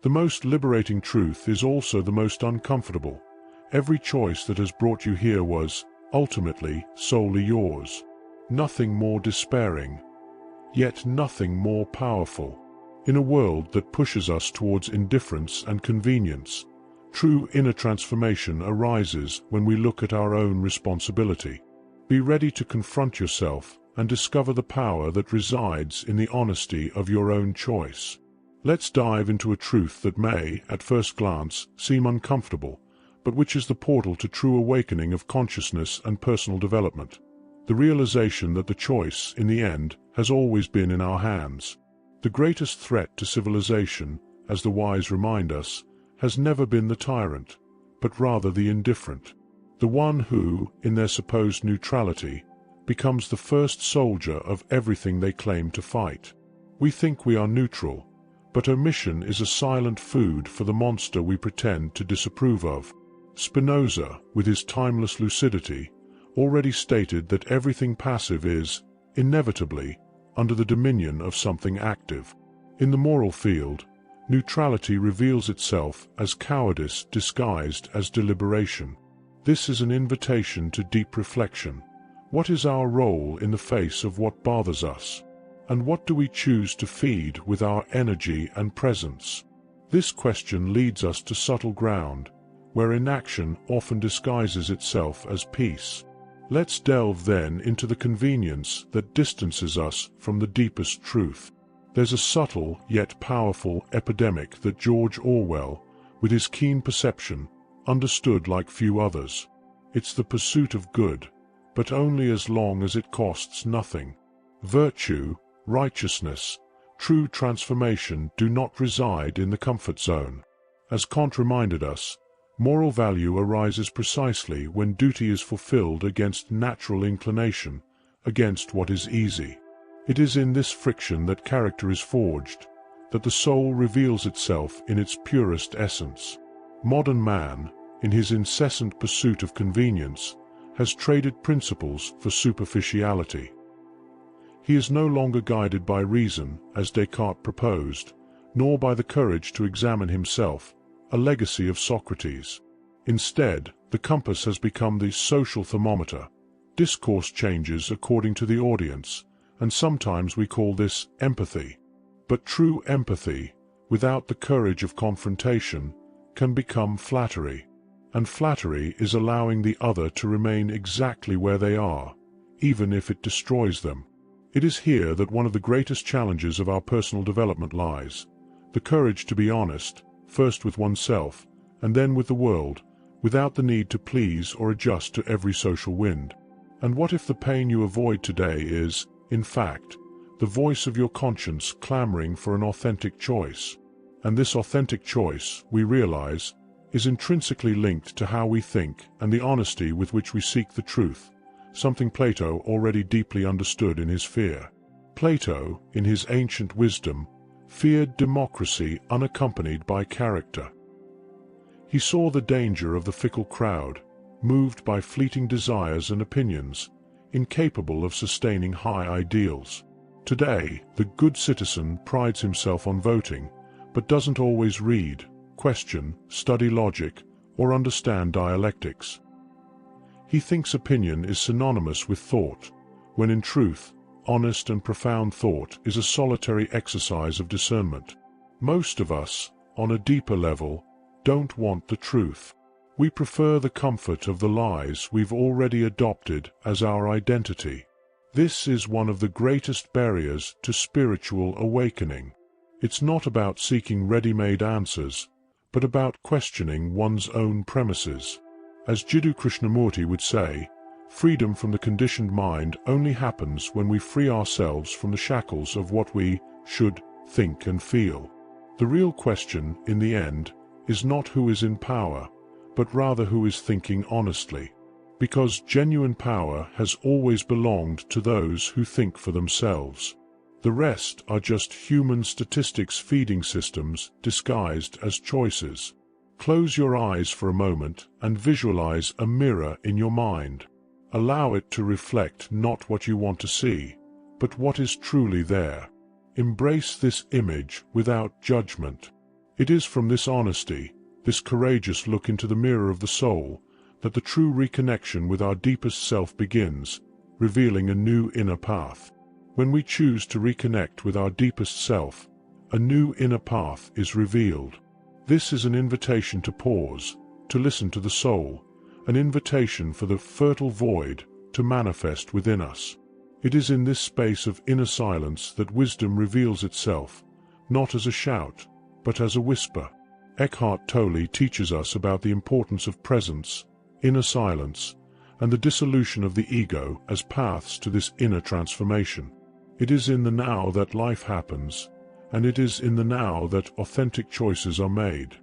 The most liberating truth is also the most uncomfortable. Every choice that has brought you here was, ultimately, solely yours. Nothing more despairing, yet nothing more powerful. In a world that pushes us towards indifference and convenience, true inner transformation arises when we look at our own responsibility. Be ready to confront yourself and discover the power that resides in the honesty of your own choice. Let's dive into a truth that may, at first glance, seem uncomfortable, but which is the portal to true awakening of consciousness and personal development. The realization that the choice, in the end, has always been in our hands. The greatest threat to civilization, as the wise remind us, has never been the tyrant, but rather the indifferent. The one who, in their supposed neutrality, becomes the first soldier of everything they claim to fight. We think we are neutral, but omission is a silent food for the monster we pretend to disapprove of. Spinoza, with his timeless lucidity, already stated that everything passive is, inevitably, under the dominion of something active. In the moral field, neutrality reveals itself as cowardice disguised as deliberation. This is an invitation to deep reflection. What is our role in the face of what bothers us? And what do we choose to feed with our energy and presence? This question leads us to subtle ground, where inaction often disguises itself as peace. Let's delve then into the convenience that distances us from the deepest truth. There's a subtle yet powerful epidemic that George Orwell, with his keen perception, understood like few others. It's the pursuit of good, but only as long as it costs nothing. Virtue, righteousness, true transformation do not reside in the comfort zone. As Kant reminded us, moral value arises precisely when duty is fulfilled against natural inclination, against what is easy. It is in this friction that character is forged, that the soul reveals itself in its purest essence. Modern man, in his incessant pursuit of convenience, has traded principles for superficiality. He is no longer guided by reason, as Descartes proposed, nor by the courage to examine himself, a legacy of Socrates. Instead, the compass has become the social thermometer. Discourse changes according to the audience, and sometimes we call this empathy. But true empathy, without the courage of confrontation, can become flattery. And flattery is allowing the other to remain exactly where they are, even if it destroys them. It is here that one of the greatest challenges of our personal development lies: the courage to be honest, first with oneself, and then with the world, without the need to please or adjust to every social wind. And what if the pain you avoid today is, in fact, the voice of your conscience clamoring for an authentic choice? And this authentic choice, we realize, is intrinsically linked to how we think and the honesty with which we seek the truth, something Plato already deeply understood in his fear. Plato, in his ancient wisdom, feared democracy unaccompanied by character. He saw the danger of the fickle crowd, moved by fleeting desires and opinions, incapable of sustaining high ideals. Today, the good citizen prides himself on voting, but doesn't always read, question, study logic, or understand dialectics. He thinks opinion is synonymous with thought, when in truth, honest and profound thought is a solitary exercise of discernment. Most of us, on a deeper level, don't want the truth. We prefer the comfort of the lies we've already adopted as our identity. This is one of the greatest barriers to spiritual awakening. It's not about seeking ready-made answers, but about questioning one's own premises. As Jiddu Krishnamurti would say, freedom from the conditioned mind only happens when we free ourselves from the shackles of what we should think and feel. The real question, in the end, is not who is in power, but rather who is thinking honestly. Because genuine power has always belonged to those who think for themselves. The rest are just human statistics feeding systems disguised as choices. Close your eyes for a moment and visualize a mirror in your mind. Allow it to reflect not what you want to see, but what is truly there. Embrace this image without judgment. It is from this honesty, this courageous look into the mirror of the soul, that the true reconnection with our deepest self begins, revealing a new inner path. When we choose to reconnect with our deepest self, a new inner path is revealed. This is an invitation to pause, to listen to the soul, an invitation for the fertile void to manifest within us. It is in this space of inner silence that wisdom reveals itself, not as a shout, but as a whisper. Eckhart Tolle teaches us about the importance of presence, inner silence, and the dissolution of the ego as paths to this inner transformation. It is in the now that life happens, and it is in the now that authentic choices are made.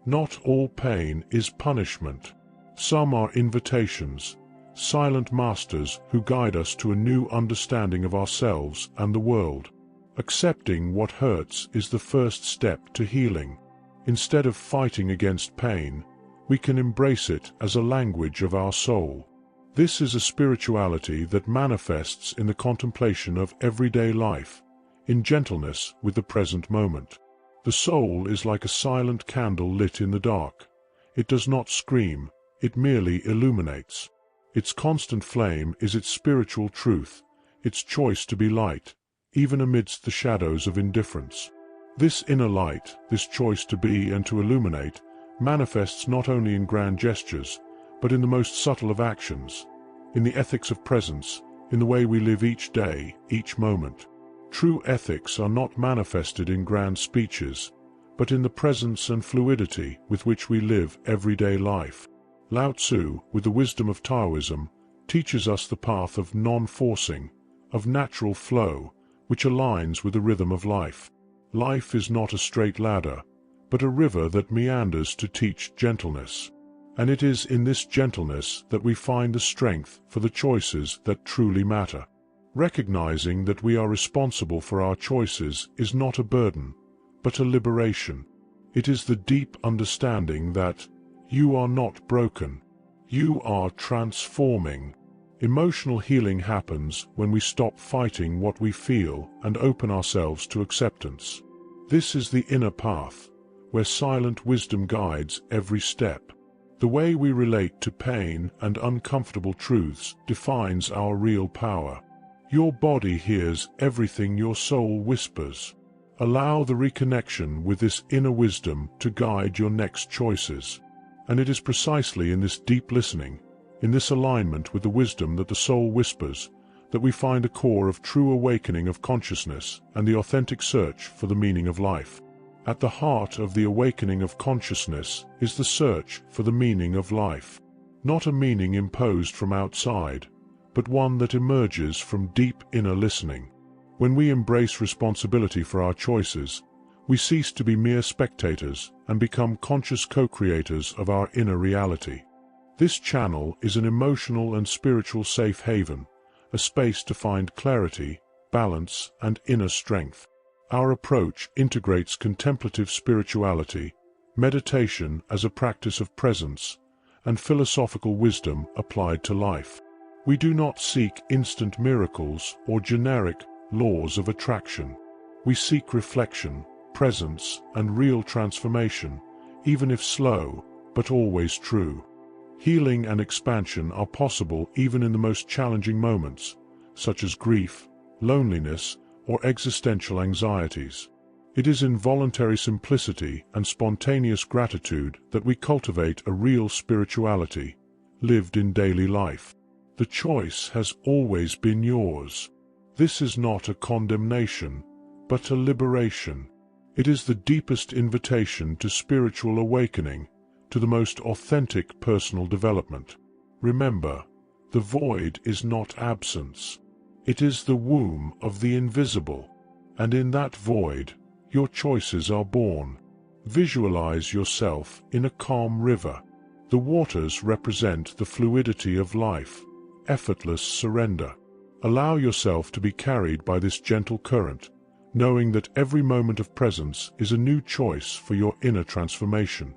Not all pain is punishment. Some are invitations, silent masters who guide us to a new understanding of ourselves and the world. Accepting what hurts is the first step to healing. Instead of fighting against pain, we can embrace it as a language of our soul. This is a spirituality that manifests in the contemplation of everyday life, in gentleness with the present moment. The soul is like a silent candle lit in the dark. It does not scream, it merely illuminates. Its constant flame is its spiritual truth, its choice to be light, even amidst the shadows of indifference. This inner light, this choice to be and to illuminate, manifests not only in grand gestures, but in the most subtle of actions, in the ethics of presence, in the way we live each day, each moment. True ethics are not manifested in grand speeches, but in the presence and fluidity with which we live everyday life. Lao Tzu, with the wisdom of Taoism, teaches us the path of non-forcing, of natural flow, which aligns with the rhythm of life. Life is not a straight ladder, but a river that meanders to teach gentleness. And it is in this gentleness that we find the strength for the choices that truly matter. Recognizing that we are responsible for our choices is not a burden, but a liberation. It is the deep understanding that you are not broken, you are transforming. Emotional healing happens when we stop fighting what we feel and open ourselves to acceptance. This is the inner path, where silent wisdom guides every step. The way we relate to pain and uncomfortable truths defines our real power. Your body hears everything your soul whispers. Allow the reconnection with this inner wisdom to guide your next choices. And it is precisely in this deep listening, in this alignment with the wisdom that the soul whispers, that we find a core of true awakening of consciousness and the authentic search for the meaning of life. At the heart of the awakening of consciousness is the search for the meaning of life. Not a meaning imposed from outside, but one that emerges from deep inner listening. When we embrace responsibility for our choices, we cease to be mere spectators and become conscious co-creators of our inner reality. This channel is an emotional and spiritual safe haven, a space to find clarity, balance, and inner strength. Our approach integrates contemplative spirituality, meditation as a practice of presence, and philosophical wisdom applied to life. We do not seek instant miracles or generic laws of attraction. We seek reflection, presence, and real transformation, even if slow, but always true. Healing and expansion are possible even in the most challenging moments, such as grief, loneliness, or existential anxieties. It is in voluntary simplicity and spontaneous gratitude that we cultivate a real spirituality, lived in daily life. The choice has always been yours. This is not a condemnation, but a liberation. It is the deepest invitation to spiritual awakening, to the most authentic personal development. Remember, the void is not absence. It is the womb of the invisible, and in that void, your choices are born. Visualize yourself in a calm river. The waters represent the fluidity of life, effortless surrender. Allow yourself to be carried by this gentle current, knowing that every moment of presence is a new choice for your inner transformation.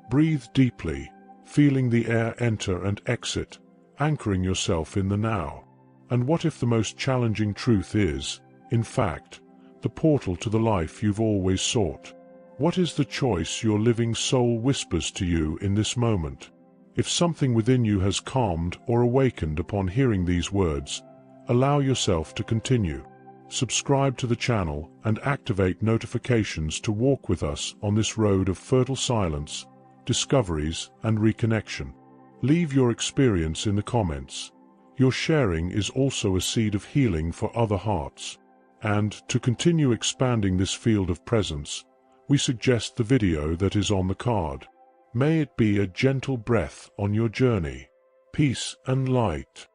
Breathe deeply, feeling the air enter and exit, anchoring yourself in the now. And what if the most challenging truth is, in fact, the portal to the life you've always sought? What is the choice your living soul whispers to you in this moment? If something within you has calmed or awakened upon hearing these words, allow yourself to continue. Subscribe to the channel and activate notifications to walk with us on this road of fertile silence, discoveries, and reconnection. Leave your experience in the comments. Your sharing is also a seed of healing for other hearts. And to continue expanding this field of presence, we suggest the video that is on the card. May it be a gentle breath on your journey. Peace and light.